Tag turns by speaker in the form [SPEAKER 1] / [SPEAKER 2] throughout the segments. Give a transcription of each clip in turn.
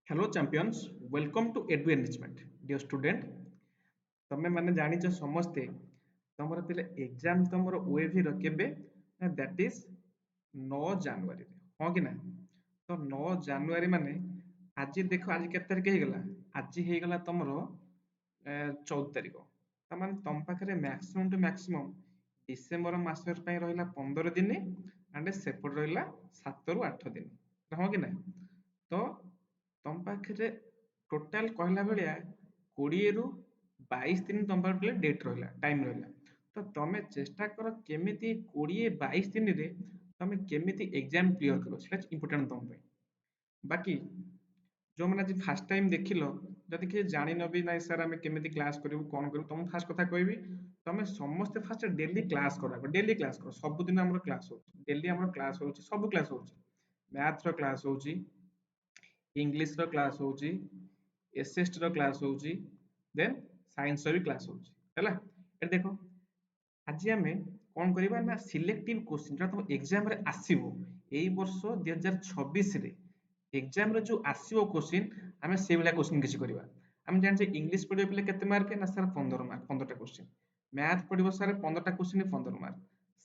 [SPEAKER 1] Hello champions, welcome to Edu Enrichment. Dear student, ତମେ ମାନେ ଜାଣିଛ ସମସ୍ତେ ତମର ଥିଲା ଏକ୍ସାମ ତମର OAV ର କେବେ ଦ୍ୟାଟ୍ ଇଜ 9 ଜାନୁଆରୀରେ ହଁ କି ନା ତ 9 ଜାନୁଆରୀ ମାନେ ଆଜି ଦେଖ ଆଜି କେତେ ତାରିଖ ହେଇଗଲା ଆଜି ହେଇଗଲା ତମର 14 ତାରିଖ ତାମାନେ ତମ ପାଖରେ ମ୍ୟାକ୍ସିମମ୍ ଟୁ ମ୍ୟାକ୍ସିମମ୍ ଡିସେମ୍ବର ମାସ ପାଇଁ ରହିଲା 15 ଦିନ ଆଣ୍ଡ ସେପଟେ ରହିଲା 7 ରୁ 8 ଦିନ ହଁ କି ନା ତ ତମ ପାଖରେ ଟୋଟାଲ କହିଲା ଭଳିଆ 20 ରୁ 22 ଦିନ ତମ ପାଖରେ ଡେଟ୍ ରହିଲା ଟାଇମ ରହିଲା ତ ତମେ ଚେଷ୍ଟା କର କେମିତି 20-22 ଦିନରେ ତମେ କେମିତି ଏକ୍ସାମ କ୍ଲିୟର କର ସେଟା ଇମ୍ପୋର୍ଟାଣ୍ଟ ତମ ପାଇଁ ବାକି ଯୋଉମାନେ ଆଜି ଫାଷ୍ଟ ଟାଇମ ଦେଖିଲ ଯଦି କିଛି ଜାଣିନ ବି ନାଇଁ ସାର୍ ଆମେ କେମିତି କ୍ଲାସ କରିବୁ କଣ କରିବୁ ତମକୁ ଫାଷ୍ଟ କଥା କହିବି ତମେ ସମସ୍ତେ ଫାଷ୍ଟ ଡେଲି କ୍ଲାସ କର ଡେଲି କ୍ଲାସ କର ସବୁଦିନ ଆମର କ୍ଲାସ ହଉଛି ଡେଲି ଆମର କ୍ଲାସ ହଉଛି ସବୁ କ୍ଲାସ ହଉଛି ମ୍ୟାଥ ର କ୍ଲାସ ହଉଛି ଇଂଲିଶ ର କ୍ଲାସ ହଉଛି ଏସଏସଟି ର କ୍ଲାସ ହଉଛି ଦେନ୍ ସାଇନ୍ସ ର ବି କ୍ଲାସ ହଉଛି ହେଲା ଏଠି ଦେଖ ଆଜି ଆମେ କଣ କରିବା ନା ସିଲେକ୍ଟିଭ କ୍ୱେଶ୍ଚିନ୍ ଯୋଉଟା ତମ ଏକ୍ସାମ ରେ ଆସିବ ଏଇ ବର୍ଷ 2026 ରେ ଏକ୍ସାମ ରେ ଯୋଉ ଆସିବ କ୍ୱେଶ୍ଚିନ୍ ଆମେ ସେଇଭଳିଆ କ୍ୱେଶ୍ଚିନ୍ କିଛି କରିବା ଆମେ ଜାଣିଛେ ଇଂଲିଶ ପଢିବା ପିଲା କେତେ ମାର୍କ ନା ସାର୍ 15 ମାର୍କ 15ଟା କ୍ୱେଶ୍ଚିନ୍ ମ୍ୟାଥ ପଢିବ ସାର୍ 15ଟା କ୍ୱେଶ୍ଚିନ୍ 15 ମାର୍କ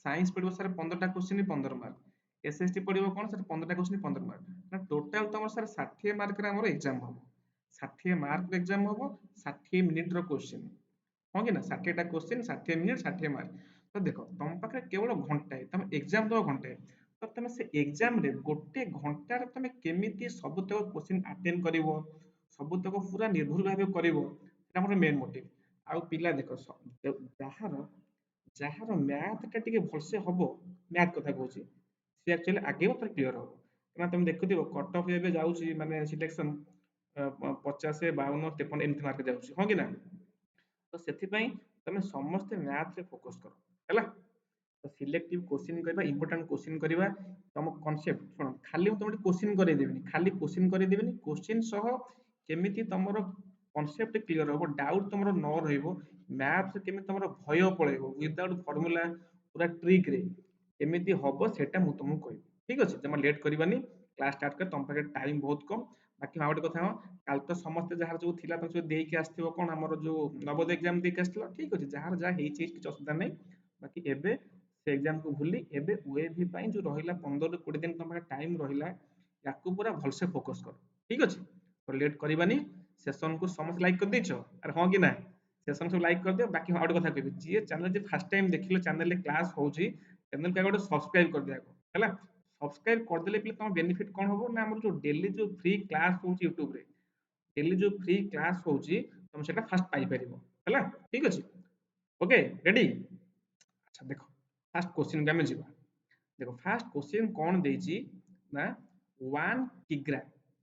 [SPEAKER 1] ସାଇନ୍ସ ପଢିବ ସାର୍ 15ଟା କ୍ୱେଶ୍ଚିନ୍ 15 ମାର୍କ एसएसटी पड़ो कौन सर 15टा क्वेश्चन 15 मार्क ना टोटल तुम सर 60 मार्क रे हमर एग्जाम हम 60 मार्क एग्जाम हम 60 मिनिट रो क्वेश्चन हाँ कि ना 60टा क्वेश्चन 60 मिनिट 60 मार्क तो देखो तुम पाखे केवल घंटाए तुम एग्जाम दो घंटाए तो तुम से एग्जाम रे गोटे घंटार तुम केमिति सबतक क्वेश्चन अटेंड करिवो सबतक पूरा निर्भुल भाबे करिवो सेटा हमर मेन मोटिव आउ पिला देखो जहार जहार मैथ टा टिके भलसे हबो मैथ कथा कहूची सी एक्चुअली आगे तार क्लियर हम क्या तुम देखुव कट अफ ए जाऊँगी माने सिलेक्शन 50 52 53 एमती मार्क जाऊँगी हाँ कि ना तो से तुम समस्ते मैथ रे फोकस कर है तो सिलेक्टिव क्वेश्चन करबा इंपोर्टेंट क्वेश्चन करबा तुम कांसेप्ट सुन खाली तुम क्वेश्चन करे देबनी खाली क्वेश्चन करे देबनी क्वेश्चन सह केमिति तमरो कांसेप्ट क्लियर हो डाउट तुमरो न रहइबो मैथ केमिति तमरो भय पळेबो विदाउट फार्मूला पूरा ट्रिक रे एमिति हबो सेटा मु तुमको कहबी ठीक अछि जमा लेट करबानी क्लास स्टार्ट कर तुम पाखे टाइम बहुत कम बाकी आउट कथा हो काल तो समस्त जहार जो थिला तो जो देई के आस्थिबो कोन हमर जो नवोदय एग्जाम देई के आस्थिला ठीक अछि जहार जा हेई चीज किछ असुविधा नै बाकी एबे से एग्जाम को भूली एबे ओएवी पई जो रहिला 15 ରୁ 20 दिन तुम पाखे टाइम रहिला याकू पूरा भल से फोकस कर ठीक अछि तो लेट करबानी सेशन को समस्त लाइक कर देछो अरे हां कि ना सेशन सब लाइक कर दियो बाकी आउट कथा कहबी जे चैनल जे फर्स्ट टाइम देखिलो चैनल रे क्लास होउची चैनल के गोटे सब्सक्राइब कर दिया है सब्सक्राइब कर देले पे तुम बेनिफिट कौन हो ना हमर जो डेली जो फ्री क्लास होउची यूट्यूब रे डेली जो फ्री क्लास होउची तुम सेटा फास्ट पाई परिबो हैला ठीक अछि ओके रेडी अच्छा देखो फास्ट क्वेश्चन के हमें जीवा देखो फास्ट क्वेश्चन कौन देची ना 1 किग्रा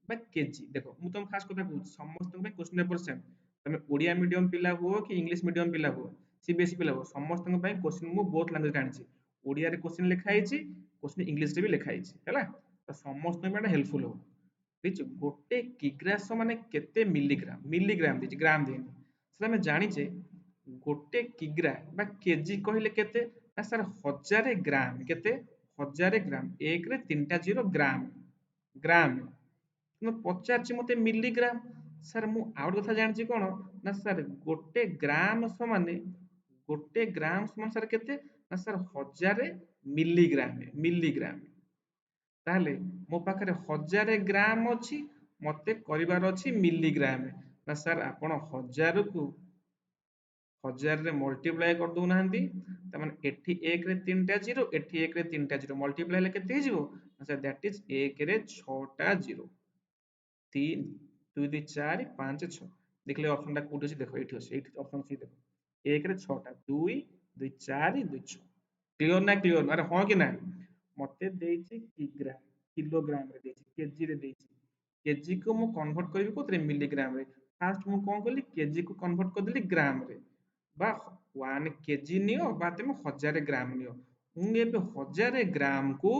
[SPEAKER 1] बा केजी देखो मु तुम फास्ट कथा कहूँ समस्त क्वेश्चन पेपर सेम तुम ओडिया मीडियम पिला हुओ कि इंग्लिश मीडियम पिला हुओ सीबीएसई पिला हुओ समस्त क्वेश्चन मु बहुत लैंग्वेज आनी ओडिया रे क्वेश्चन लिखा है क्वेश्चन इंग्लिश रे भी लिखा है तो समस्त हेल्पफुल हो ठीक गोटे किग्रास माने केते मिलीग्राम मिलीग्राम देछि ग्राम देनि से हमें जानिचे गोटे किग्रा बा केजी कहले केते ना सर 1000 ग्राम केते 1000 ग्राम एक रे तीनटा जीरो ग्राम ग्राम तुम पचारछि मते मिलीग्राम सर मु आउट कथा जानछि कोन ना सर गोटे ग्राम समान सर केते ना सर 1000 मिलीग्राम मिलीग्राम ताहले मो पाखरे 1000 ग्राम अछि मते करिवार अछि मिलीग्राम ना सर आपण 1000 को 1000 रे मल्टीप्लाई कर दउ नाहंती त माने एठी 1 रे 3टा जीरो एठी 1 रे 3टा जीरो मल्टीप्लाई ले केते हिजिवो सर दैट इज 1 रे 6टा जीरो 3 2 2 4 5 6 देखले ऑप्शन टा कोठी अछि देखो एठी अछि एठी ऑप्शन सी देखो 1 रे 6टा 2 2 4 2 6 क्लियर ना अरे हां कि ना मते देछि किग्रा किलोग्राम रे देछि केजी रे देछि केजी को मु कन्वर्ट करबी कोतरे मिलीग्राम रे फास्ट मु कोन करली केजी को कन्वर्ट कर देली ग्राम रे बा 1 केजी नियो बा तुम 1000 ग्राम नियो मु एबे 1000 ग्राम को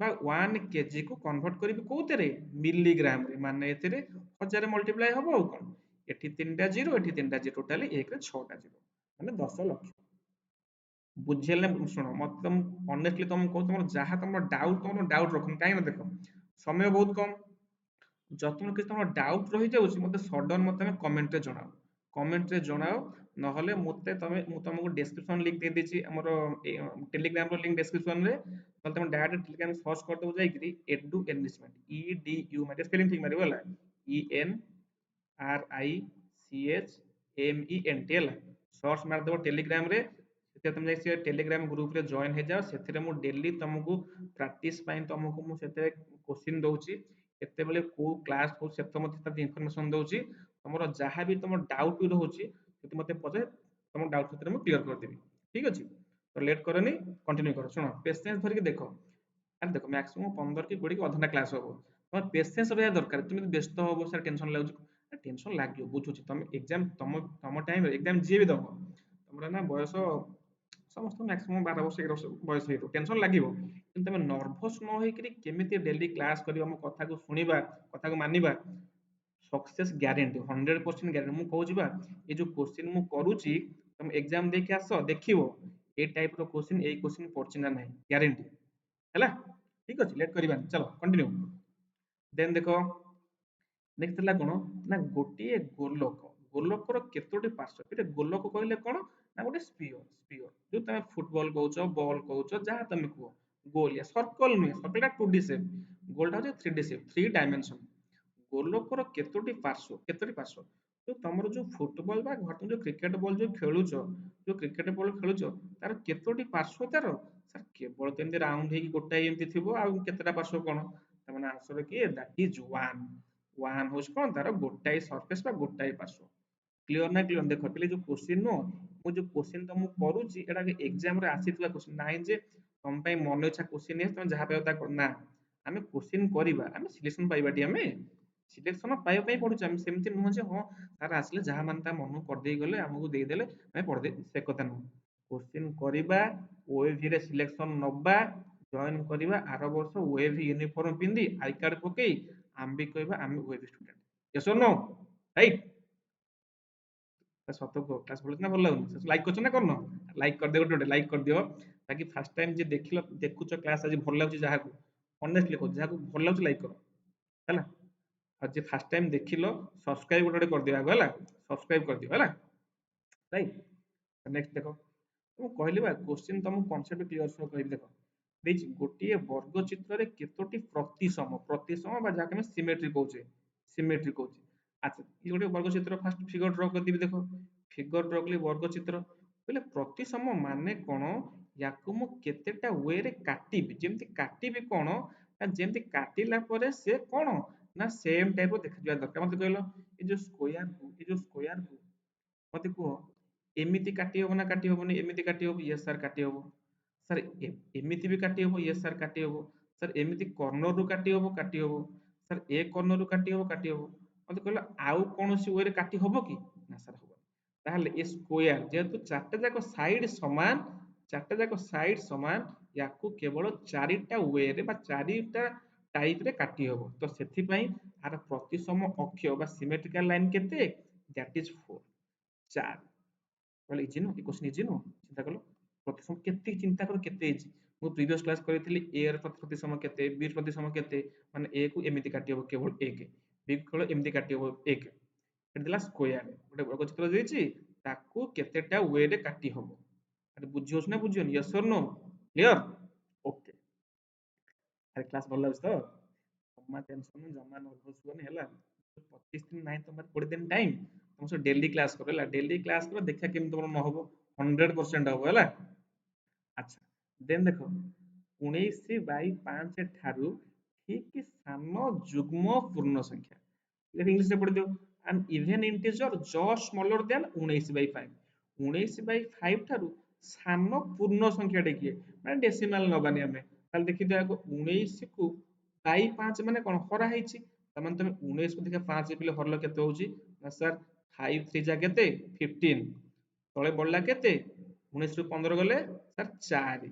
[SPEAKER 1] बा 1 केजी को कन्वर्ट करबी कोतरे मिलीग्राम रे माने एतरे 1000 मल्टीप्लाई हबो कोन एठी 3टा जीरो एठी 3टा जीरो टोटली 1 रे 6टा जीरो माने 10 लाख बुझेले शुण मत तुम ऑनेस्टली तुम कहो तुम जहाँ तुम डाउट रखो कहीं ना देखो समय बहुत कम যତବେଳେ କିଛି ତମର ଡାଉଟ୍ ରହିଯାଉଛି ମତେ ସଡନ୍ ମତେ ତମେ କମେଣ୍ଟରେ ଜଣାଅ। କମେଣ୍ଟରେ ଜଣାଅ, ନହେଲେ ମୁଁ ତମକୁ ଡେସ୍କ୍ରିପସନ ଲିଙ୍କ ଦେଇଦେଇଛି ଆମର ଟେଲିଗ୍ରାମର ଲିଙ୍କ ଡେସ୍କ୍ରିପସନରେ, ନହେଲେ ତମେ ଡାଇରେକ୍ଟ ଟେଲିଗ୍ରାମ ସର୍ଚ୍ଚ କରିଦେବ ଯାଇକିରି ଏଡୁ ଏନରିଚମେଣ୍ଟ, EDU ମାନେ ସ୍ପେଲିଂ ଠିକ ମାରିବ ହେଲା, ENRICHMENT ହେଲା, ସର୍ଚ୍ଚ ମାରିଦେବ ଟେଲିଗ୍ରାମରେ। ସେଥିରେ ତମେ ଯାଇ ସେ ଟେଲିଗ୍ରାମ ଗ୍ରୁପରେ ଜଏନ ହେଇଯାଅ। ସେଥିରେ ମୁଁ ଡେଲି ତମକୁ ପ୍ରାକ୍ଟିସ ପାଇଁ ତମକୁ ମୁଁ ସେଥିରେ କୋଶ୍ଚିନ୍ ଦଉଛି, କେତେବେଳେ କୋଉ କ୍ଲାସ ହଉଛି ସେତ ମଧ୍ୟ ତାର ଇନଫରମେସନ ଦଉଛି। ତମର ଯାହା ବି ତମ ଡାଉଟ୍ ବି ରହୁଛି ଯଦି ମତେ ପଚାରେ, ତମ ଡାଉଟ୍ ସେଥିରେ ମୁଁ କ୍ଲିୟର କରିଦେବି। ଠିକ ଅଛି, ତ ଲେଟ୍ କରନି, କଣ୍ଟିନ୍ୟୁ କର। ଶୁଣ, ପେସେନ୍ସ ଧରିକି ଦେଖ। ଆରେ ଦେଖ, ମ୍ୟାକ୍ସିମମ୍ 15 କି 20 କି ଅଧଘଣ୍ଟା କ୍ଲାସ ହବ। ତମେ ପେସେନ୍ସ ରହିବା ଦରକାର। তুমি ଯଦି ବ୍ୟସ୍ତ ହବ, ସାର୍ ଟେନସନ ଲାଗୁଛି, ଟେନସନ ଲାଗିବ ବୁଝୁଛି। ତମେ ଏକ୍ସାମ ତମ ଟାଇମରେ ଏକ୍ସାମ ଯିଏ ବି ଦବ, ତମର ନା ବୟସ ସମସ୍ତଙ୍କୁ ମ୍ୟାକ୍ସିମମ୍ 12 ବର୍ଷ 13 ବର୍ଷ ବୟସ ହେଇଥିବ, ଟେନସନ ଲାଗିବ। କିନ୍ତୁ ତମେ ନର୍ଭସ ନ ହେଇକିରି କେମିତି ଡେଲି କ୍ଲାସ କରିବା, ମୋ କଥାକୁ ଶୁଣିବା, କଥାକୁ ମାନିବା, ସକ୍ସେସ୍ ଗ୍ୟାରେଣ୍ଟି, 100% ଗ୍ୟାରେଣ୍ଟି। ମୁଁ କହୁଛି ବା, ଏ ଯୋଉ କୋଶ୍ଚିନ୍ ମୁଁ କରୁଛି, ତମେ ଏକ୍ସାମ ଦେଇକି ଆସ, ଦେଖିବ ଏ ଟାଇପର କୋଶ୍ଚିନ୍, ଏଇ କୋଶ୍ଚିନ୍ ପଡୁଛି ନା ନାହିଁ, ଗ୍ୟାରେଣ୍ଟି ହେଲା। ଠିକ ଅଛି, ଲେଟ୍ କରିବାନି, ଚାଲ କଣ୍ଟିନ୍ୟୁ। ଦେନ୍ ଦେଖ, ନେକ୍ସଟ ହେଲା କଣ ନା, ଗୋଟିଏ ଗୋଲକ, ଗୋଲକର କେତୋଟି ପାର୍ଶ୍ୱ? ଏଇଟା ଗୋଲକ କହିଲେ କଣ ନା, ଗୋଟେ ସ୍ପିୟର। ସ୍ପିୟର ଯୋଉ ତମେ ଫୁଟବଲ କହୁଛ, ବଲ କହୁଛ, ଯାହା ତମେ କୁହ, ଗୋଲିଆ, ସର୍କଲ ନୁହେଁ, ସର୍କଲଟା 2D ସେପ୍, ଗୋଲଟା ହଉଛି 3D ସେପ୍, 3 ଡାଇମେନସନ। ଗୋଲକର କେତୋଟି ପାର୍ଶ୍ୱ? କେତୋଟି ପାର୍ଶ୍ୱ? ତ ତମର ଯୋଉ ଫୁଟବଲ ବା ତମେ ଯୋଉ କ୍ରିକେଟ ବଲ ଯୋଉ ଖେଳୁଛ, ଯୋଉ କ୍ରିକେଟ ବଲ ଖେଳୁଛ, ତାର କେତୋଟି ପାର୍ଶ୍ୱ ତାର? ସାର୍ କେବଳ ତ ଏମିତି ରାଉଣ୍ଡ ହେଇକି ଗୋଟାଏ ଏମିତି ଥିବ, ଆଉ କେତେଟା ପାର୍ଶ୍ୱ କଣ? ତାମାନେ ଆନ୍ସର କିଏ? That is one. ୱାନ୍ ହଉଛି କଣ, ତାର ଗୋଟାଏ ସର୍ଫେସ ବା ଗୋଟାଏ ପାର୍ଶ୍ୱ। କ୍ଲିୟର ନା? କ୍ଲିୟର। ଦେଖ, ପିଲେ ଯୋଉ କୋଶ୍ଚିନ୍ ନୁହଁ, ମୁଁ ଯୋଉ କୋଶ୍ଚିନ୍ ତମକୁ କରୁଛି, ଏଟା ଏକ୍ସାମ ରେ ଆସିଥିବା କୋଶ୍ଚିନ୍ ନାହିଁ ଯେ ତମ ପାଇଁ ମନ ଇଚ୍ଛା କୋଶ୍ଚିନ୍ ତମେ ଯାହା ପାଇବ ତାହା କର, ନା। ଆମେ କୋଶ୍ଚିନ୍ କରିବା, ଆମେ ସିଲେକ୍ସନ ପାଇବାଟି, ଆମେ ସିଲେକ୍ସନ ପାଇବା ପାଇଁ ପଢୁଛେ। ଆମେ ସେମିତି ନୁହଁ ଯେ ହଁ ତାର ଆସିଲେ ଯାହା ମାନେ ତା ମନକୁ କରିଦେଇ ଗଲେ, ଆମକୁ ଦେଇଦେଲେ ଆମେ ପଢିଦେଇ, ସେ କଥା ନୁହଁ। କୋଶ୍ଚିନ୍ କରିବା, ଓଏଭି ରେ ସିଲେକ୍ସନ ନବା, ଜଏନ କରିବା ଆର ବର୍ଷ ଓଏଭି ୟୁନିଫର୍ମ ପିନ୍ଧି, ଆଇ କାର୍ଡ ପକେଇ, ଆମେ ବି କହିବା ଆମେ ଓଏଭି ଷ୍ଟୁଡେଣ୍ଟ। ୟେସ୍ ଅର୍ ନୋ? ରାଇଟ୍? ସତ କୁହ, କ୍ଲାସ ଭଲ ନା ଭଲ ଲାଗୁନି? ଲାଇକ୍ କରୁଛ ନା କରୁନ? ଲାଇକ୍ କରିଦିଅ, ଗୋଟେ ଗୋଟେ ଲାଇକ୍ କରିଦିଅ। ବାକି ଫାର୍ଷ୍ଟ ଟାଇମ ଯେ ଦେଖିଲ, ଦେଖୁଛ କ୍ଲାସ ଆଜି ଭଲ ଲାଗୁଛି ଯାହାକୁ, ଅନେଷ୍ଟଲି କହୁଛି, ଯାହାକୁ ଭଲ ଲାଗୁଛି ଲାଇକ୍ କର ହେଲା। ଆଉ ଯେ ଫାର୍ଷ୍ଟ ଟାଇମ ଦେଖିଲ, ସବସ୍କ୍ରାଇବ ଗୋଟେ ଗୋଟେ କରିଦିଅ ଆଗ ହେଲା, ସବସ୍କ୍ରାଇବ କରିଦିଅ ହେଲା। ରାଇଟ୍? ନେକ୍ସଟ ଦେଖ, ମୁଁ କହିଲି ବା କୋଶ୍ଚିନ୍ ତମକୁ କନସେପ୍ଟ କ୍ଲିୟର ସହ କହିବି। ଦେଖ ଦେଇଛି, ଗୋଟିଏ ବର୍ଗ ଚିତ୍ରରେ କେତୋଟି ପ୍ରତିସମ, ପ୍ରତିସମ ବା ଯାହାକୁ ଆମେ ସିମେଟ୍ରି କହୁଛେ, ସିମେଟ୍ରି କହୁଛେ। ଆଚ୍ଛା, ଇଏ ଗୋଟେ ବର୍ଗ ଚିତ୍ର, ଫାର୍ଷ୍ଟ ଫିଗର ଡ୍ର କରିଦେବି। ଦେଖ, ଫିଗର ଡ୍ର କଲି, ବର୍ଗ ଚିତ୍ର କହିଲେ ପ୍ରତିସମ ମାନେ କଣ, ୟାକୁ ମୁଁ କେତେଟା ୱେରେ କାଟିବି। ଯେମିତି କାଟିବି କଣ ନା, ଯେମିତି କାଟିଲା ପରେ ସେ କଣ ନା ସେମ ଟାଇପ ର ଦେଖାଯିବା ଦରକାର। ମତେ କହିଲ, ଏ ଯୋଉ ସ୍କୋୟାରକୁ, ଏ ଯୋଉ ସ୍କୋୟାରକୁ ମତେ କୁହ, ଏମିତି କାଟି ହବ ନା କାଟି ହବନି? ଏମିତି କାଟି ହବ? ୟେସ୍ ସାର୍ କାଟି ହବ। ସାର୍ ଏମିତି ବି କାଟି ହବ? ୟେସ୍ ସାର୍ କାଟି ହବ। ସାର୍ ଏମିତି କର୍ଣ୍ଣରରୁ କାଟି ହବ? କାଟି ହବ। ସାର୍ ଏ କର୍ଣ୍ଣରରୁ କାଟି ହବ? କାଟି ହବ। ମତେ କହିଲ ଆଉ କୌଣସି ୱେରେ କାଟି ହବ କି? ନା ସାର୍ ହବ। ତାହେଲେ ଏ ସ୍କୋୟାର, ଯେହେତୁ ଚାରିଟା ଯାକ ସାଇଡ ସମାନ, ଚାରିଟା ଯାକ ସାଇଡ ସମାନ, ୟାକୁ କେବଳ ଚାରିଟା ୱେରେ ବା ଚାରିଟା ଟାଇପରେ କାଟି ହବ। ତ ସେଥିପାଇଁ ଆର ପ୍ରତିସମ ଅକ୍ଷ ବା ସିମେଟ୍ରିକାଲ ଲାଇନ କେତେ? That is 4, 4। କହିଲେ ଇଜି ନୁହଁ? ଏ କୋଶ୍ଚିନ୍ ଇଜି ନୁହଁ? ଚିନ୍ତା କଲ, ପ୍ରତିସମ କେତେ, ଚିନ୍ତା କର କେତେ ଇଜି। ମୁଁ ପ୍ରିଭିୟସ କ୍ଲାସ କରିଥିଲି, ଏ ର ପ୍ରତିସମ କେତେ, ବି ର ପ୍ରତିସମ କେତେ, ମାନେ ଏ କୁ ଏମିତି କାଟି ହବ କେବଳ 1, ବି କୁ କେବଳ ଏମିତି କାଟି ହବ 1। ଏଠି ଦେଲା ସ୍କୋୟାର, ଗୋଟେ ବର୍ଗ ଚିତ୍ର ଦେଇଛି, ତାକୁ କେତେଟା ୱେରେ କାଟି ହବ। ଆରେ ବୁଝି ହଉଛି ନା ବୁଝିବନି? ୟେସ୍ ଅର୍ ନୋ? କ୍ଲିୟର? ଓକେ। ଆରେ କ୍ଲାସ ଭଲ ଲାଗୁଛି ତ? ଜମା ଟେନସନ, ଜମା ନର୍ଭସ ହୁଅନି ହେଲା। 25 ଦିନ ନାହିଁ, ତମର 20 ଦିନ ଟାଇମ, ତମ ସହ ଡେଲି କ୍ଲାସ କର ହେଲା, ଡେଲି କ୍ଲାସ କର, ଦେଖିବା କେମିତି ତମର ନ ହବ, 100% ହବ ହେଲା। ଆଚ୍ଛା, ଦେନ୍ ଦେଖ, 19/5 ଠାରୁ ଠିକ ସାନ ଯୁଗ୍ମ ପୂର୍ଣ୍ଣ ସଂଖ୍ୟା, ଏଠି ଇଂଲିଶରେ ପଢିଦିଅ। an even integer just smaller than 19/5, 19/5 ଠାରୁ ସାନ ପୂର୍ଣ୍ଣ ସଂଖ୍ୟାଟେ କିଏ, ମାନେ ଡେସିମାଲ ନବାନି ଆମେ। ତାହେଲେ ଦେଖିଦିଅ ଆଗ, 19 କୁ ବାଇ 5 ମାନେ କଣ, ହରା ହେଇଛି। ତାମାନେ ତମେ 19 କୁ ଦେଖିଆ 5 ପିଲେ ହରଲ କେତେ ହଉଛି ନା ସାର୍ 5 3 ଯା କେତେ 15, ତଳେ ବଢିଲା କେତେ, 19 ରୁ 15 ଗଲେ ସାର୍ 4।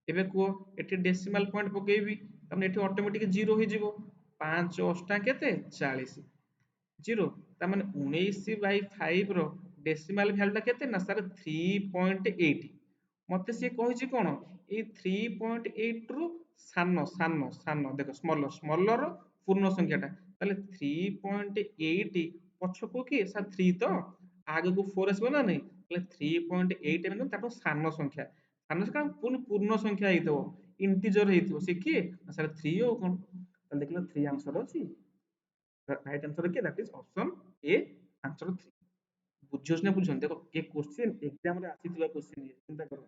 [SPEAKER 1] ଏବେ କୁହ, ଏଠି ଡେସିମାଲ ପଏଣ୍ଟ ପକେଇବି, ତାମାନେ ଏଠି ଅଟୋମେଟିକ 0 ହେଇଯିବ। 5 ଅଷ୍ଟା କେତେ 40, 0। ତାମାନେ 19/5 ର ଡେସିମାଲ ଭ୍ୟାଲୁ ଟା କେତେ ନା ସାର୍ 3.8। ମତେ ସିଏ କହିଛି କଣ, ଏଇ 3.8 ରୁ ସାନ, ସାନ, ସାନ, ଦେଖ ସ୍ମଲର, ସ୍ମଲର ପୂର୍ଣ୍ଣ ସଂଖ୍ୟାଟା ତାହେଲେ 3.8 ପଛକୁ କି ସାର୍ 3 ତ ଆଗକୁ 4 ଆସିବ ନା ନାଇଁ, ତାହେଲେ 3.8 ମାନେ ତାଠୁ ସାନ ସଂଖ୍ୟା। ସାନ ସଂଖ୍ୟା ପୂର୍ଣ୍ଣ ସଂଖ୍ୟା ହେଇଥିବ, ଇଣ୍ଟିଜର ହେଇଥିବ, ସେ କିଏ ନା ସାର୍ 3 ଆଉ କଣ। ତାହେଲେ ଦେଖିଲ 3 ଆନ୍ସର ଅଛି। ରାଇଟ୍ ଆନ୍ସର କିଏ, that is option A, answer 3। ବୁଝୁଛ ନା ବୁଝୁଛନ୍ତି? ଦେଖ ଏ କ୍ୱେଶ୍ଚିନ୍ ଏକ୍ସାମ ରେ ଆସିଥିବା କ୍ୱେଶ୍ଚିନ୍, ଚିନ୍ତା କର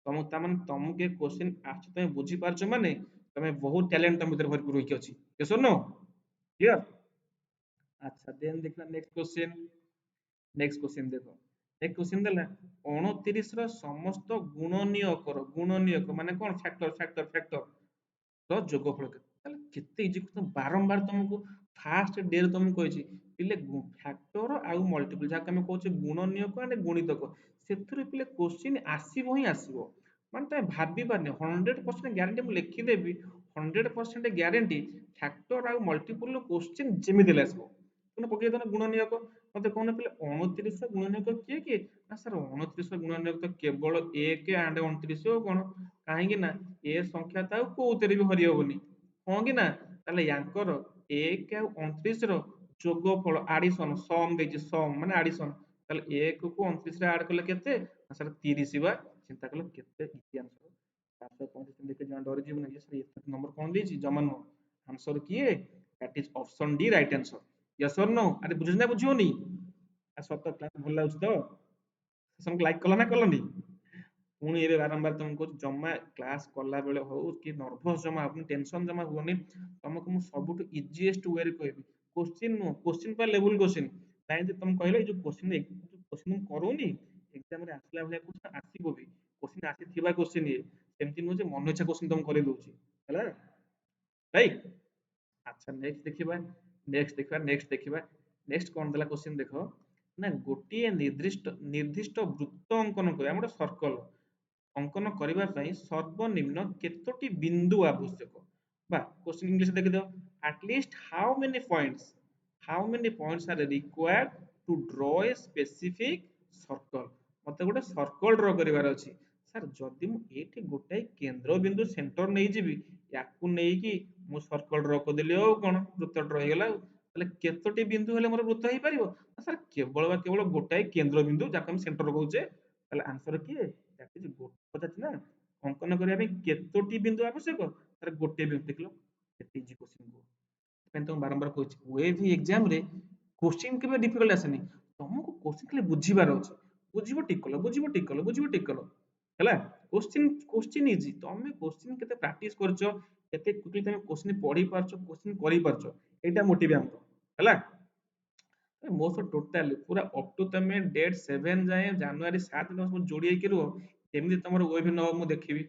[SPEAKER 1] ତମକୁ ତା ମାନେ ତମକୁ ଏ କ୍ୱେଶ୍ଚିନ୍ ଆସୁଛି, ତମେ ବୁଝିପାରୁଛ ମାନେ ତମେ ବହୁତ ଟ୍ୟାଲେଣ୍ଟ ତମ ଭିତରେ ଭରପୁର ହେଇକି ଅଛି। yes or no? କ୍ଲିୟର? ଆଚ୍ଛା ଦେନ୍ ଦେଖିବା ନେକ୍ସଟ କ୍ୱେଶ୍ଚିନ୍। ନେକ୍ସଟ କ୍ୱେଶ୍ଚିନ୍ ଦେଖ, ନେକ୍ସଟ କ୍ୱେଶ୍ଚିନ୍ ଦେଲା 29 ର ସମସ୍ତ ଗୁଣନୀୟକର, ଗୁଣନୀୟକ ମାନେ କଣ, ଫ୍ୟାକ୍ଟର ଫ୍ୟାକ୍ଟର ଫ୍ୟାକ୍ଟର ର ଯୋଗଫଳ କେତେ। ତାହେଲେ କେତେ ଇଜି କ୍ୱେଶ୍ଚିନ୍, ବାରମ୍ବାର ତମକୁ ଫାଷ୍ଟ ଡେ ରେ ତମକୁ କହିଛି ପିଲେ ଫ୍ୟାକ୍ଟର ଆଉ ମଲ୍ଟିପଲ, ଯାହାକୁ ଆମେ କହୁଛେ ଗୁଣନୀୟକ ଆଣ୍ଡ ଗୁଣିତକ, ସେଥିରୁ ପିଲେ କ୍ୱେଶ୍ଚିନ୍ ଆସିବ ହିଁ ଆସିବ। ମାନେ ତମେ ଭାବିବାନି, 100% ଗ୍ୟାରେଣ୍ଟି ମୁଁ ଲେଖିଦେବି, 100% ଗ୍ୟାରେଣ୍ଟି ଫ୍ୟାକ୍ଟର ଆଉ ମଲ୍ଟିପଲ ର କ୍ୱେଶ୍ଚିନ୍ ଯେମିତି ହେଲେ ଆସିବ। ତୁମେ ପକେଇ ଦଉନ ଗୁଣନୀୟକ, ମତେ କହୁନ ପିଲେ 29 ର ଗୁଣନୀୟକ କିଏ କିଏ, ନା ସାର୍ 29 ର ଗୁଣନୀୟକ ତ କେବଳ 1 ଆଣ୍ଡ 29 ଆଉ କଣ, କାହିଁକି ନା ଏ ସଂଖ୍ୟା ତ ଆଉ କୋଉଥିରେ ବି ହରି ହବନି, ହଁ କି ନା। ତାହେଲେ ୟାଙ୍କର 1 ଆଉ 29 ର ଯୋଗଫଳ ଆଡିସନ, ସମ ଦେଇଛି, ସମ ମାନେ ଆଡିସନ, ତାହେଲେ 1 କୁ 29 ରେ ଆଡ କଲେ କେତେ, ନା ସାର୍ 30 ବା। ଚିନ୍ତା କଲ କେତେ ଇଜି ଆନ୍ସର। 435 ଦେଖି ଜମା ଡରିଯିବନି ଯେ ସାର୍ ଏତେ ନମ୍ବର କଣ ଦେଇଛି, ଜମା ନୁହଁ। ଆନ୍ସର କିଏ, that is option D right answer. Yes or no? ଆରେ ବୁଝୁଛ ନା ବୁଝିବନି? ଆ ସତ କ୍ଲାସ ଭଲ ଲାଗୁଛି ତ? ସେସନକୁ ଲାଇକ୍ କଲ ନା କଲନି? ପୁଣି ଏବେ ବାରମ୍ବାର ତମକୁ କହୁଛି, ଜମା କ୍ଲାସ କଲା ବେଳେ ହଉ କି ନର୍ଭସ ଜମା ହବନି, ଟେନସନ ଜମା ହୁଅନି। ତମକୁ ମୁଁ ସବୁଠୁ ଇଜିଏଷ୍ଟ ୱେରେ କହିବି, କୋଶ୍ଚିନ୍ ନୁହଁ, କୋଶ୍ଚିନ୍ ପା ଲେବୁଲ କୋଶ୍ଚିନ୍। କାହିଁ ଯେ ତମେ କହିଲ ଏଇ ଯୋଉ କୋଶ୍ଚିନ୍ ମୁଁ କରଉନି, ଏକ୍ସାମ ରେ ଆସିଲା ଭଳିଆ କୋଶ୍ଚିନ୍ ଆସିବ ବି, କୋଶ୍ଚିନ୍ ଆସିଥିବା କୋଶ୍ଚିନ୍ ଇଏ, ସେମିତି ନୁହଁ ଯେ ମନ ଇଚ୍ଛା କୋଶ୍ଚିନ୍ ତମକୁ କରେଇ ଦଉଛି, ହେଲା ରାଇଟ୍। ଆଚ୍ଛା ନେକ୍ସଟ ଦେଖିବା, ନେକ୍ସଟ ଦେଖିବା, ନେକ୍ସଟ ଦେଖିବା। ନେକ୍ସଟ କଣ ଦେଲା କ୍ୱେଶ୍ଚିନ୍ ଦେଖ, ନା ଗୋଟିଏ ନିର୍ଦ୍ଦିଷ୍ଟ ବୃତ୍ତ ଅଙ୍କନ କରିବା, ଗୋଟେ ସର୍କଲ ଅଙ୍କନ କରିବା ପାଇଁ ସର୍ବନିମ୍ନ କେତୋଟି ବିନ୍ଦୁ ଆବଶ୍ୟକ, ବା କ୍ୱେଶ୍ଚିନ୍ ଇଂଲିଶ ଦେଖିଦିଅ, at least how many points are required to draw a specific circle। ମତେ ଗୋଟେ ସର୍କଲ ଡ୍ର କରିବାର ଅଛି, ସାର୍ ଯଦି ମୁଁ ଏଇଠି ଗୋଟାଏ କେନ୍ଦ୍ର ବିନ୍ଦୁ ସେଣ୍ଟର ନେଇଯିବି, ୟାକୁ ନେଇକି ମୁଁ ସର୍କଲ ଡ୍ର କରିଦେଲି ଆଉ କଣ, ବୃତ୍ତ ଡ୍ର ହେଇଗଲା ଆଉ। ତାହେଲେ କେତୋଟି ବିନ୍ଦୁ ହେଲେ ମୋର ବୃତ୍ତ ହେଇପାରିବ, ସାର୍ କେବଳ ବା କେବଳ ଗୋଟାଏ କେନ୍ଦ୍ର ବିନ୍ଦୁ, ଯାହାକୁ ଆମେ ସେଣ୍ଟର କହୁଛେ। ତାହେଲେ ଆନ୍ସର କିଏ, ଦ୍ୟାଟ୍ ଇଜ ପଚାରିଛି ନା ଅଙ୍କନ କରିବା ପାଇଁ କେତୋଟି ବିନ୍ଦୁ ଆବଶ୍ୟକ, ତାର ଗୋଟେ ବିନ୍ଦୁ। ଦେଖିଲ କେତେ ଇଜି କ୍ୱେଶ୍ଚିନ୍ କୁହ। ସେଥିପାଇଁ ତମକୁ ବାରମ୍ବାର କହୁଛି, ଓଏଭି ଏକ୍ସାମ ରେ କ୍ୱେଶ୍ଚିନ୍ କେବେ ଡିଫିକଲ୍ଟ ଆସେନି, ତମକୁ କ୍ୱେଶ୍ଚିନ୍ ଖାଲି ବୁଝିବାର ଅଛି। ବୁଝିବ ଟିକ୍ କଲ, ବୁଝିବ ଟିକ୍ କଲ, ବୁଝିବ ଟିକ୍ କଲ, ହେଲା। କ୍ୱେଶ୍ଚିନ୍ ଇଜି, ତମେ କ୍ୱେଶ୍ଚିନ୍ କେତେ ପ୍ରାକ୍ଟିସ କରିଛ, କେତେ କ୍ୱିକଲି ତମେ କ୍ୱେଶ୍ଚିନ୍ ପଢି ପାରୁଛ, କ୍ୱେଶ୍ଚିନ୍ କରିପାରୁଛ, ଏଇଟା ମୋଟିଭ ଆମର, ହେଲା। ମୋ ସହ ଟୋଟାଲି ପୁରା ଅପ୍ ଟୁ ତମେ ଡେଟ୍ 7 ଯାଏଁ, ଜାନୁଆରୀ 7 ତମେ ସବୁ ଯୋଡି ହେଇକି ରୁହ, କେମିତି ତମର ଓଏଭି ନ ହବ ମୁଁ ଦେଖିବି।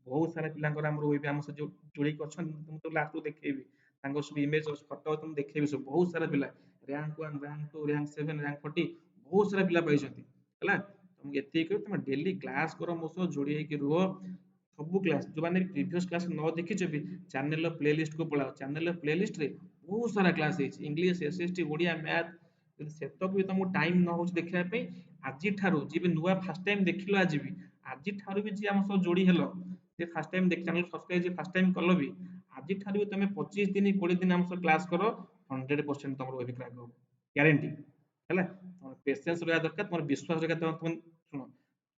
[SPEAKER 1] ବହୁତ ସାରା ପିଲାଙ୍କର ଆମର ଓଏଭି ଆମ ସହ ଯୋଡିକି ଅଛନ୍ତି, ମୁଁ ତ ଲାଷ୍ଟକୁ ଦେଖେଇବି, ତାଙ୍କର ସବୁ ଇମେଜ ଫଟୋ ତମକୁ ଦେଖେଇବି, ସବୁ ବହୁତ ସାରା ପିଲା ରାଙ୍କ 1 ରାଙ୍କ 2 ରାଙ୍କ 7 ରାଙ୍କ 40 ବହୁତ ସାରା ପିଲା ପାଇଛନ୍ତି, ହେଲା। ତମକୁ ଏତିକି କହିବି, ତମେ ଡେଲି କ୍ଲାସ କର, ମୋ ସହ ଯୋଡି ହେଇକି ରୁହ। ସବୁ କ୍ଲାସ ଯୋଉମାନେ ପ୍ରିଭିୟସ କ୍ଲାସ ନ ଦେଖିଛ ବି, ଚ୍ୟାନେଲର ପ୍ଲେଲିଷ୍ଟ କୁ ପଳାଅ, ଚ୍ୟାନେଲର ପ୍ଲେଲିଷ୍ଟ ରେ ବହୁତ ସାରା କ୍ଲାସ ହେଇଛି, ଇଂଲିଶ, ଏସଏସଟି, ଓଡିଆ, ମ୍ୟାଥ। ଯଦି ସେତକ ବି ତମକୁ ଟାଇମ ନ ହଉଛି ଦେଖିବା ପାଇଁ, ଆଜି ଠାରୁ ଯିଏ ବି ନୂଆ ଫାର୍ଷ୍ଟ ଟାଇମ ଦେଖିଲ, ଆଜି ବି ଆଜି ଠାରୁ ବି ଯିଏ ଆମ ସହ ଯୋଡି ହେଲ, ଯେ ଫାର୍ଷ୍ଟ ଟାଇମ ଦେଖ ଚ୍ୟାନେଲ ସବସ୍କ୍ରାଇବ, ଯିଏ ଫାର୍ଷ୍ଟ ଟାଇମ କଲ ବି, ଆଜି ଠାରୁ ବି ତମେ 25 ଦିନ 20 ଦିନ ଆମ ସହ କ୍ଲାସ କର, 100% ତମର ୱେବି କ୍ରାକ୍ ହବ, ଗ୍ୟାରେଣ୍ଟି, ହେଲା। ତମର ପେସେନ୍ସ ରହିବା ଦରକାର, ତମର ବିଶ୍ୱାସ ରହିବା ଦରକାର। ଶୁଣ,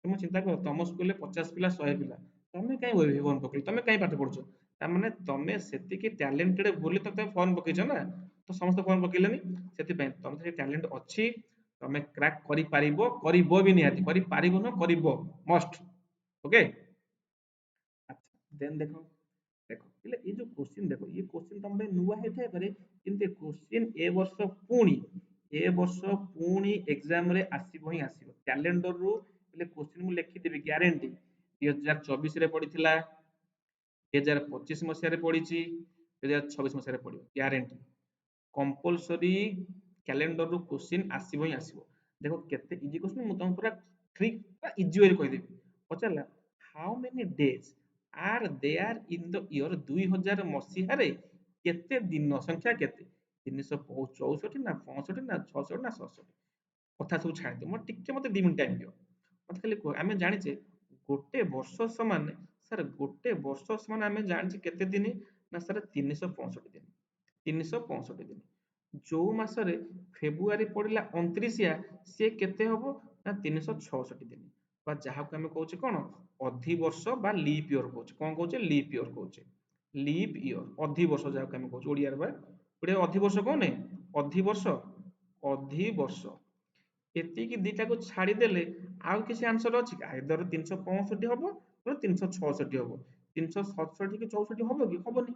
[SPEAKER 1] ତମେ ଚିନ୍ତା କର, ତମ ସ୍କୁଲରେ 50 ପିଲା 100 ପିଲା, ତମେ କାଇଁ ୱେବି ଫର୍ମ ପକେଇଲ, ତମେ କାଇଁ ପାଠ ପଢୁଛ, ତାମାନେ ତମେ ସେତିକି ଟ୍ୟାଲେଣ୍ଟେଡ ବୋଲି ତ ତମେ ଫର୍ମ ପକେଇଛ ନା, ତ ସମସ୍ତେ ଫର୍ମ ପକେଇଲେନି। ସେଥିପାଇଁ ତମେ ସେ ଟ୍ୟାଲେଣ୍ଟ ଅଛି, ତମେ କ୍ରାକ୍ କରିପାରିବ, କରିବ ବି ନିହାତି, କରିପାରିବ ନା କରିବ, ମଷ୍ଟ, ଓକେ। ଦେନ୍ ଦେଖ, ଦେଖ ହେଲେ ଏଇ ଯୋଉ କ୍ୱେଶ୍ଚିନ୍ ଦେଖ, ଏ କ୍ୱେଶ୍ଚିନ୍ ତମ ପାଇଁ ନୂଆ ହେଇଥାଇପାରେ, କିନ୍ତୁ ଏ କ୍ୱେଶ୍ଚିନ୍ ଏ ବର୍ଷ ପୁଣି ଏକ୍ସାମ ରେ ଆସିବ ହିଁ ଆସିବ। କ୍ୟାଲେଣ୍ଡରରୁ ହେଲେ କ୍ୱେଶ୍ଚିନ୍ ମୁଁ ଲେଖିଦେବି, ଗ୍ୟାରେଣ୍ଟି 2024 ରେ ପଡିଥିଲା, 2025 ମସିହାରେ ପଡିଛି, 2026 ମସିହାରେ ପଡିବ, ଗ୍ୟାରେଣ୍ଟି। କମ୍ପଲସରି କ୍ୟାଲେଣ୍ଡରରୁ କ୍ୱେଶ୍ଚିନ୍ ଆସିବ ହିଁ ଆସିବ। ଦେଖ କେତେ ଇଜି କ୍ୱେଶ୍ଚିନ୍, ମୁଁ ତମକୁ ପୁରା ଟ୍ରିକ୍, ପୁରା ଇଜି ୱେରେ କହିଦେବି। ପଚାରିଲା, how many days are there in the year, 2000 ମସିହାରେ କେତେ ଦିନ ସଂଖ୍ୟା କେତେ, 364 ନା 65 ନା 66 ନା 67, କଥା ସବୁ ଛାଡ଼ିଦିଅ, ମୋର ଟିକେ ମତେ 2 ମିନିଟ୍ ଟାଇମ୍ ଦିଅ। ମତେ ଖାଲି କୁହ, ଆମେ ଜାଣିଛେ ଗୋଟେ ବର୍ଷ ସମାନ, ସାର୍ ଗୋଟେ ବର୍ଷ ସମାନ ଆମେ ଜାଣିଛେ କେତେ ଦିନ, ନା ସାର୍ 365 ଦିନ। 365 दिन। ଯୋଉ ମାସରେ ଫେବୃଆରୀ ପଡିଲା 29 ସିଏ କେତେ ହବ ନା 366 ଦିନ ବା ଯାହାକୁ ଆମେ କହୁଛେ କଣ ଅଧିବର୍ଷ ବା ଲିପ୍ ଇୟର କହୁଛେ। କଣ କହୁଛେ ଲିପ୍ ଇୟର କହୁଛେ। ଲିପ୍ ଇୟର ଅଧିବର୍ଷ ଯାହାକୁ ଆମେ କହୁଛେ ଓଡିଆରେ ବା ଓଡିଆ ଅଧିବର୍ଷ କହୁନେ ଅଧିବର୍ଷ ଅଧିବର୍ଷ ଏତିକି ଦିଟାକୁ ଛାଡିଦେଲେ ଆଉ କିଛି ଆନ୍ସର ଅଛି କି ଆଇଦର 365 ହବ ନହେଲେ 366 ହବ। 367 କି 64 ହବ କି ହବନି।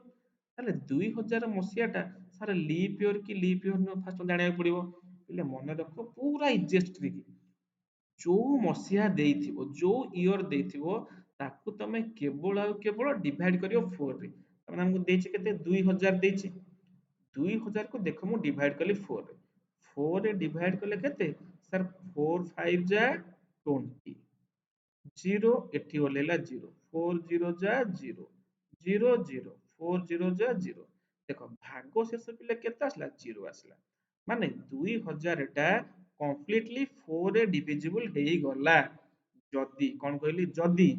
[SPEAKER 1] ତାହେଲେ 2000 ମସିହାଟା ସାର୍ ଲିପ୍ ଇୟର କି ଲିପ୍ ଇୟର ନୁହଁ ଫାଷ୍ଟ ଜାଣିବାକୁ ପଡିବ। ହେଲେ ମନେ ରଖ ପୁରା ଇଜିଏଷ୍ଟ ଟ୍ରିକ୍। ଯୋଉ ମସିହା ଦେଇଥିବ ଯୋଉ ଇୟର ଦେଇଥିବ ତାକୁ ତମେ କେବଳ ଆଉ କେବଳ ଡିଭାଇଡ କରିବ 4 ରେ। ତାମାନେ ଆମକୁ ଦେଇଛି କେତେ 2000 ଦେଇଛି। 2000 କୁ ଦେଖ ମୁଁ ଡିଭାଇଡ କଲି 4 ରେ। 4 ରେ ଡିଭାଇଡ କଲେ କେତେ ସାର୍ 4 5 ଯା 20 0 ଏଠି ଓହ୍ଲେଇଲା 0 4 0 ଯା 0 0 0 4 0 ଯା 0 ଦେଖ ଭାଗ ଶେଷ ପିଲେ କେତେ ଆସିଲା 0 ଆସିଲା। ମାନେ 2000 ଟା କମ୍ପ୍ଲିଟଲି 4 ରେ ଡିଭିଜିବଲ ହେଇଗଲା। ଯଦି କଣ କହିଲି ଯଦି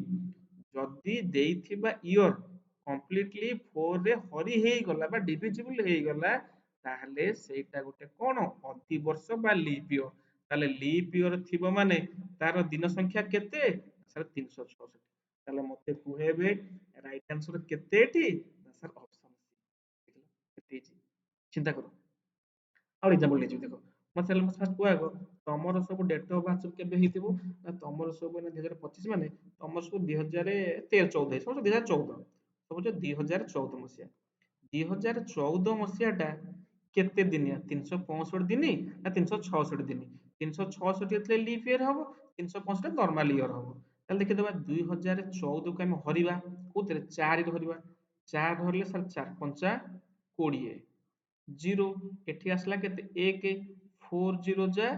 [SPEAKER 1] ଯଦି ଦେଇଥିବା ଇୟର କମ୍ପ୍ଲିଟଲି 4 ରେ ହରି ହେଇଗଲା ବା ଡିଭିଜିବଲ ହେଇଗଲା ତାହେଲେ ସେଇଟା ଗୋଟେ କଣ ଅଧିବର୍ଷ ବା ଲିପ୍ ଇୟର। ତାହେଲେ ଲିପ୍ ଇୟର ଥିବ ମାନେ ତାର ଦିନ ସଂଖ୍ୟା କେତେ ସାର୍ 366। ତାହେଲେ ମତେ କୁହ ଏବେ ରାଇଟ ଆନ୍ସର କେତେ ଏଠି ନା ସାର୍ ଅପସନ ସି। କେତେ ହେଇଛି ଚିନ୍ତା କର। ଆଉ ଏକ୍ସାମ୍ପଲ ନେଇଯିବି ଦେଖ ମତେ ହେଲେ ଫାର୍ଷ୍ଟ କୁହ ଆଗ ତମର ସବୁ ଡେଟ୍ ଅଫ ବାର୍ଥ କେବେ ହେଇଥିବ ନା ତମର ସବୁ 2025 ମାନେ ତମର ସବୁ 2013 14 ହେଇଥିବ 2014 ସବୁ 2014 ମସିହା। 2014 ମସିହା ଟା କେତେ ଦିନିଆ 365 ଦିନି ନା 366 ଦିନି। 366 ହେଇଥିଲେ ଲିପ୍ ଇୟର ହବ 365 ନର୍ମାଲ ଇୟର ହବ। ତାହେଲେ ଦେଖିଦବା 2014 କୁ ଆମେ ହରିବା କୋଉଥିରେ 4 ରେ ହରିବା। 4 ଧରିଲେ ସାର୍ 4 ପଞ୍ଚା 20 0 ଏଠି ଆସିଲା କେତେ 1 4 0 ଯା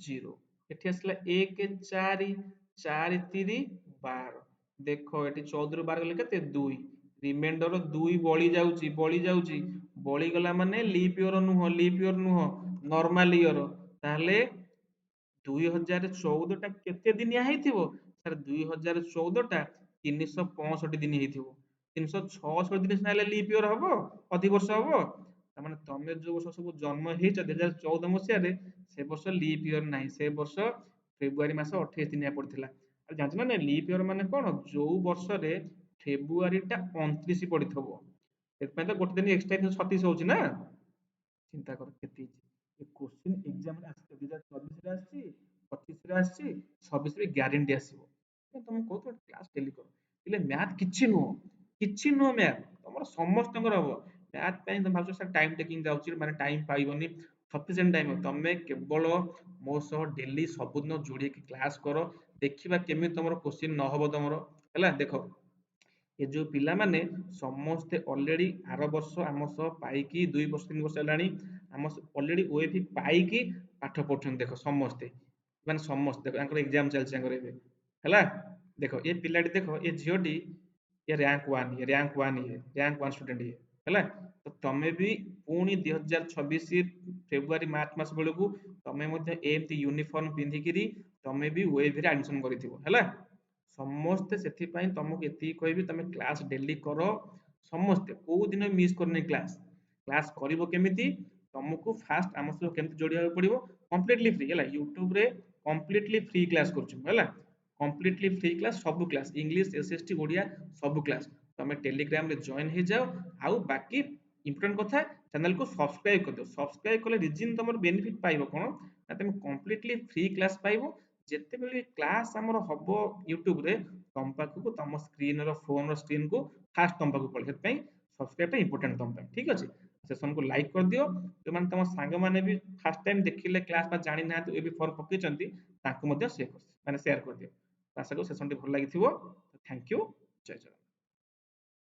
[SPEAKER 1] 0 ଏଠି ଆସିଲା 1 4 4 3 12 ଦେଖ ଏଠି 14 ରୁ 12 ଗଲେ କେତେ 2 ରିମାଇଣ୍ଡର 2 ବଳି ଯାଉଛି ବଳିଗଲା ମାନେ ଲିପ୍ ଇୟର ନୁହଁ ନର୍ମାଲ ଇୟର। ତାହେଲେ 2014 ଟା କେତେ ଦିନିଆ ହେଇଥିବ ସାର୍ 2014 ଟା 365 ଦିନ ହେଇଥିବ। 366 ଦିନ ସିନା ହେଲେ ଲିପ୍ ଇୟର ହବ ଅଧିବର୍ଷ ହବ। ତାମାନେ ତମେ ଯୋଉ ବର୍ଷ ସବୁ ଜନ୍ମ ହେଇଛ 2014 ମସିହାରେ ସେ ବର୍ଷ ଲିପ୍ ଇୟର ନାହିଁ ସେ ବର୍ଷ ଫେବୃଆରୀ ମାସ 28 ଦିନିଆ ପଡିଥିଲା। ଆଉ ଜାଣିଛ ନା ନାଇଁ ଲିପ୍ ଇୟର ମାନେ କଣ ଯୋଉ ବର୍ଷରେ ଫେବୃଆରୀ ଟା 29 ପଡିଥିବ ସେଥିପାଇଁ ତ ଗୋଟେ ଦିନ ଏକ୍ସଟ୍ରା 36 ହଉଛି ନା। ଚିନ୍ତା କର କେତେ ହେଇଛି। ଏ କୋଶ୍ଚିନ୍ ଏକ୍ସାମରେ ଆସିଛି 2024 ରେ ଆସିଛି 25 ରେ ଆସିଛି 26 ରେ ଗ୍ୟାରେଣ୍ଟି ଆସିବ। ତମେ କହୁଛ କ୍ଲାସ ଡେଲି କର ହେଲେ ମ୍ୟାଥ କିଛି ନୁହଁ ମ୍ୟାଥ ତମର ସମସ୍ତଙ୍କର ହବ। ମ୍ୟାଥ ପାଇଁ ତମେ ଭାବୁଛ ସାର୍ ଟାଇମ ଟେକିଂ ଯାଉଛି ମାନେ ଟାଇମ ପାଇବନି ସଫିସିଏଣ୍ଟ ଟାଇମ ତମେ କେବଳ ମୋ ସହ ଡେଲି ସବୁଦିନ ଯୋଡିକି କ୍ଲାସ କର ଦେଖିବା କେମିତି ତମର କୋଶ୍ଚିନ୍ ନହବ ତମର ହେଲା। ଦେଖ ଏ ଯୋଉ ପିଲାମାନେ ସମସ୍ତେ ଅଲରେଡି ଆର ବର୍ଷ ଆମ ସହ ପାଇକି 2 ବର୍ଷ 3 ବର୍ଷ ହେଲାଣି ଆମ ଅଲରେଡି ଓଏଭି ପାଇକି ପାଠ ପଢୁଛନ୍ତି ଦେଖ ସମସ୍ତେ ମାନେ ସମସ୍ତେ ଦେଖ ତାଙ୍କର ଏକ୍ସାମ ଚାଲିଛି ତାଙ୍କର ଏବେ ହେଲା। ଦେଖ ଏ ପିଲାଟି ଦେଖ ଏ ଝିଅଟି ये रैंक वन स्टूडेंट ये ହେଲା। ତ ତମେ ବି ପୁଣି 2026 ଫେବୃଆରୀ ମାର୍ଚ୍ଚ ମାସ ବେଳକୁ ତମେ ମଧ୍ୟ ଏମିତି ୟୁନିଫର୍ମ ପିନ୍ଧିକିରି ତମେ ବି ୱେଭରେ ଆଡମିସନ କରିଥିବ ହେଲା। ସମସ୍ତେ ସେଥିପାଇଁ ତମକୁ ଏତିକି କହିବି ତମେ କ୍ଲାସ ଡେଲି କର ସମସ୍ତେ କୋଉ ଦିନ ମିସ୍ କରନି କ୍ଲାସ। କ୍ଲାସ କରିବ କେମିତି ତମକୁ ଫାଷ୍ଟ ଆମ ସହ କେମିତି ଯୋଡ଼ିବାକୁ ପଡିବ କମ୍ପ୍ଲିଟଲି ଫ୍ରି ହେଲା ୟୁଟ୍ୟୁବରେ କମ୍ପ୍ଲିଟଲି ଫ୍ରି କ୍ଲାସ କରୁଛୁ ହେଲା। କମ୍ପ୍ଲିଟଲି ଫ୍ରି କ୍ଲାସ ସବୁ କ୍ଲାସ ଇଂଲିଶ ଏସଏସଟି ଓଡ଼ିଆ ସବୁ କ୍ଲାସ ତମେ ଟେଲିଗ୍ରାମରେ ଜଏନ ହେଇଯାଅ। ଆଉ ବାକି ଇମ୍ପୋର୍ଟାଣ୍ଟ କଥା ଚ୍ୟାନେଲକୁ ସବସ୍କ୍ରାଇବ କରିଦିଅ। ସବସ୍କ୍ରାଇବ କଲେ ରିଜିନ ତମର ବେନିଫିଟ ପାଇବ କଣ ନା ତମେ କମ୍ପ୍ଲିଟଲି ଫ୍ରି କ୍ଲାସ ପାଇବ। ଯେତେବେଳେ କ୍ଲାସ ଆମର ହବ ୟୁଟ୍ୟୁବରେ ତମ ପାଖକୁ ତମ ସ୍କ୍ରିନର ଫୋନର ସ୍କ୍ରିନକୁ ଫାଷ୍ଟ ତମ ପାଖକୁ ପଳେଇବ। ସେଥିପାଇଁ ସବସ୍କ୍ରାଇବଟା ଇମ୍ପୋର୍ଟାଣ୍ଟ ତମ ପାଇଁ ଠିକ ଅଛି। ସେସନକୁ ଲାଇକ୍ କରିଦିଅ ଯୋଉମାନେ ତମ ସାଙ୍ଗମାନେ ବି ଫାଷ୍ଟ ଟାଇମ ଦେଖିଲେ କ୍ଲାସ ବା ଜାଣିନାହାନ୍ତି ଏ ବି ଫର୍ମ ପକେଇଛନ୍ତି ତାଙ୍କୁ ମଧ୍ୟ ସେୟାର କରିଦିଅ। ଆଶା କରୁ ସେସନଟି ଭଲ ଲାଗିଥିବ ଥ୍ୟାଙ୍କ ୟୁ ଜୟ ଜଗନ୍ନାଥ।